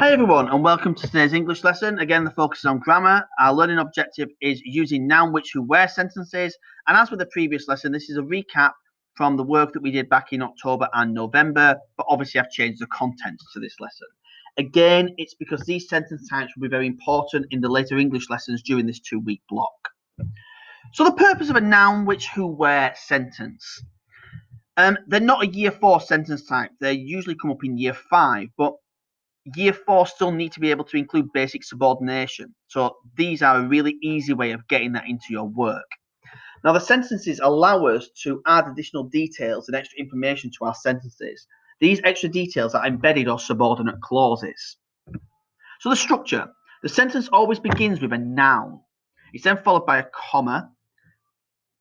Hi everyone and welcome to today's English lesson. Again, the focus is on grammar. Our learning objective is using noun, which, who, where sentences. And as with the previous lesson, this is a recap from the work that we did back in October and November, but obviously I've changed the content to this lesson. Again, it's because these sentence types will be very important in the later English lessons during this 2-week block. So the purpose of a noun, which, who, where sentence. They're not a year 4 sentence type. They usually come up in year 5, but year 4 still need to be able to include basic subordination. So these are a really easy way of getting that into your work. Now the sentences allow us to add additional details and extra information to our sentences. These extra details are embedded or subordinate clauses. So the structure. The sentence always begins with a noun. It's then followed by a comma.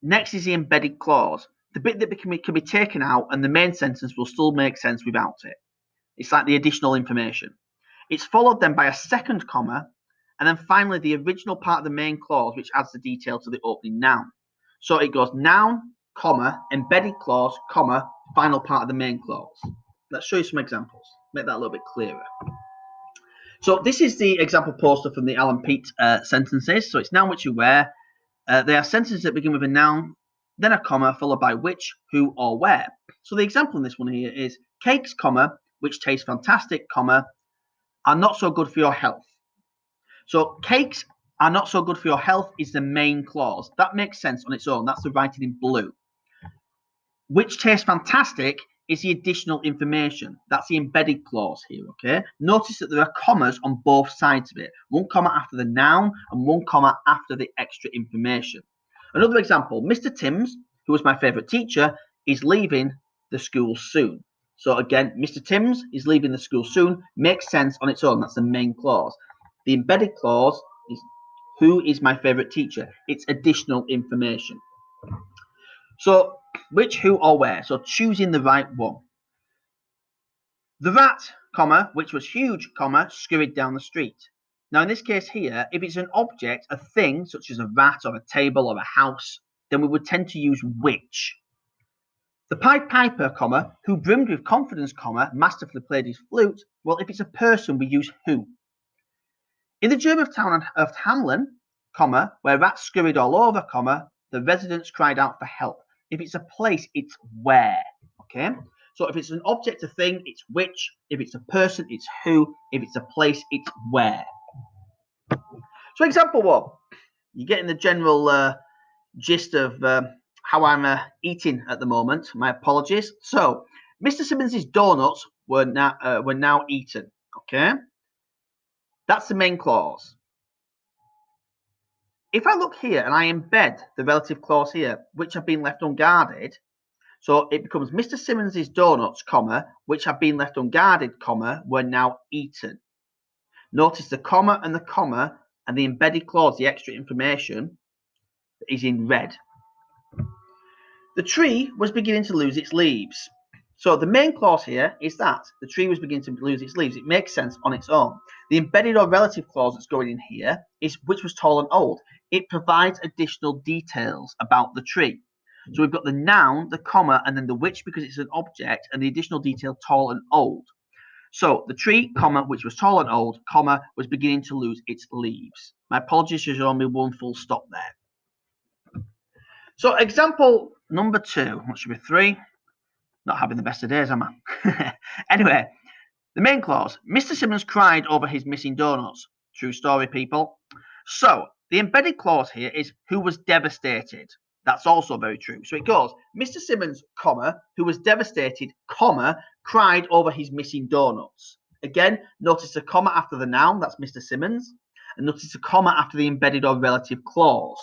Next is the embedded clause. The bit that can be taken out and the main sentence will still make sense without it. It's like the additional information. It's followed then by a second comma, and then finally the original part of the main clause, which adds the detail to the opening noun. So it goes noun, comma, embedded clause, comma, final part of the main clause. Let's show you some examples, make that a little bit clearer. So this is the example poster from the Alan Peat sentences. So it's noun, which, who, where. They are sentences that begin with a noun, then a comma, followed by which, who, or where. So the example in this one here is cakes, comma, which taste fantastic, comma, are not so good for your health. So cakes are not so good for your health is the main clause. That makes sense on its own. That's the writing in blue. Which tastes fantastic is the additional information. That's the embedded clause here, okay? Notice that there are commas on both sides of it. One comma after the noun and one comma after the extra information. Another example, Mr. Timms, who was my favourite teacher, is leaving the school soon. So again, Mr. Timms is leaving the school soon. Makes sense on its own. That's the main clause. The embedded clause is who is my favourite teacher. It's additional information. So which, who, or where. So choosing the right one. The rat, comma, which was huge, comma, scurried down the street. Now in this case here, if it's an object, a thing, such as a rat or a table or a house, then we would tend to use which. The Pied Piper, comma, who brimmed with confidence, comma, masterfully played his flute. Well, if it's a person, we use who. In the German town of Hamelin, comma, where rats scurried all over, comma, the residents cried out for help. If it's a place, it's where. Okay? So if it's an object, a thing, it's which. If it's a person, it's who. If it's a place, it's where. So example 1. You're getting the general gist of how I'm eating at the moment. My apologies. So Mr. Simmons's donuts were now eaten. Okay? That's the main clause. If I look here and I embed the relative clause here, which have been left unguarded, so it becomes Mr. Simmons's donuts, comma, which have been left unguarded, comma, were now eaten. Notice the comma and the embedded clause, the extra information, is in red. The tree was beginning to lose its leaves. So the main clause here is that the tree was beginning to lose its leaves. It makes sense on its own. The embedded or relative clause that's going in here is which was tall and old. It provides additional details about the tree. So we've got the noun, the comma, and then the which because it's an object, and the additional detail tall and old. So the tree, comma, which was tall and old, comma, was beginning to lose its leaves. My apologies, there's only one full stop there. So example number 2, what should be 3? Not having the best of days, am I? Anyway, the main clause. Mr. Simmons cried over his missing donuts. True story, people. So the embedded clause here is who was devastated. That's also very true. So it goes, Mr. Simmons, comma, who was devastated, comma, cried over his missing donuts. Again, notice the comma after the noun, that's Mr. Simmons, and notice the comma after the embedded or relative clause.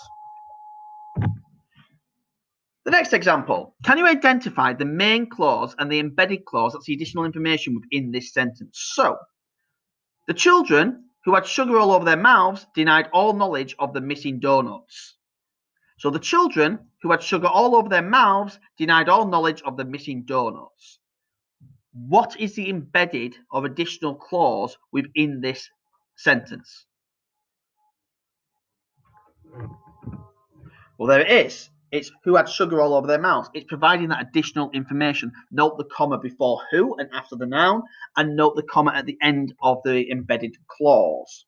The next example, can you identify the main clause and the embedded clause, that's the additional information within this sentence? So, the children who had sugar all over their mouths denied all knowledge of the missing donuts. So the children who had sugar all over their mouths denied all knowledge of the missing donuts. What is the embedded or additional clause within this sentence? Well, there it is. It's who had sugar all over their mouths. It's providing that additional information. Note the comma before who and after the noun, and note the comma at the end of the embedded clause.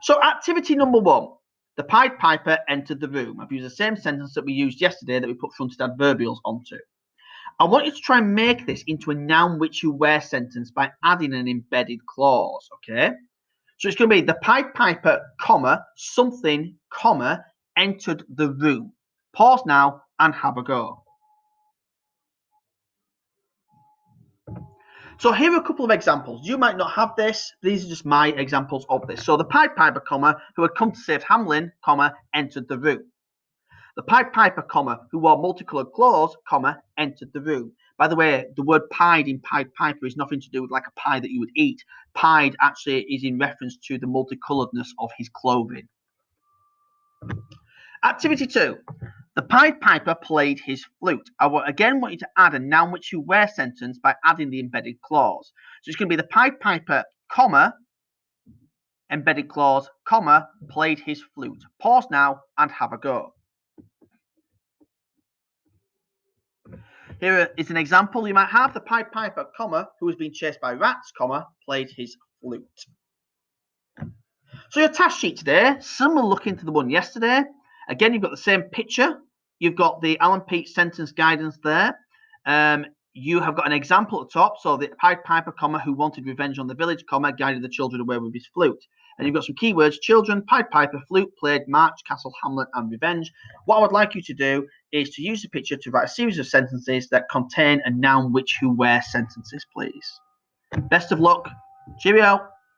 So activity number 1. The Pied Piper entered the room. I've used the same sentence that we used yesterday that we put fronted adverbials onto. I want you to try and make this into a noun which you where sentence by adding an embedded clause, okay? So it's going to be the Pied Piper, comma, something, comma, entered the room. Pause now and have a go. So here are a couple of examples. You might not have this. These are just my examples of this. So the Pied Piper, comma, who had come to save Hamlin, comma, entered the room. The Pied Piper, comma, who wore multicoloured clothes, comma, entered the room. By the way, the word pied in Pied Piper is nothing to do with like a pie that you would eat. Pied actually is in reference to the multicoloredness of his clothing. Activity 2. The Pied Piper played his flute. I again want you to add a noun which you where sentence by adding the embedded clause. So it's going to be the Pied Piper, comma, embedded clause, comma, played his flute. Pause now and have a go. Here is an example you might have. The Pied Piper, comma, who was being chased by rats, comma, played his flute. So your task sheet today, similar looking to the one yesterday. Again, you've got the same picture. You've got the Alan Peake sentence guidance there. You have got an example at the top. So the Pied Piper, comma, who wanted revenge on the village, comma, guided the children away with his flute. And you've got some keywords: children, Pied Piper, flute, played, march, castle, Hamlet, and revenge. What I would like you to do is to use the picture to write a series of sentences that contain a noun, which, who, where sentences, please. Best of luck. Cheerio.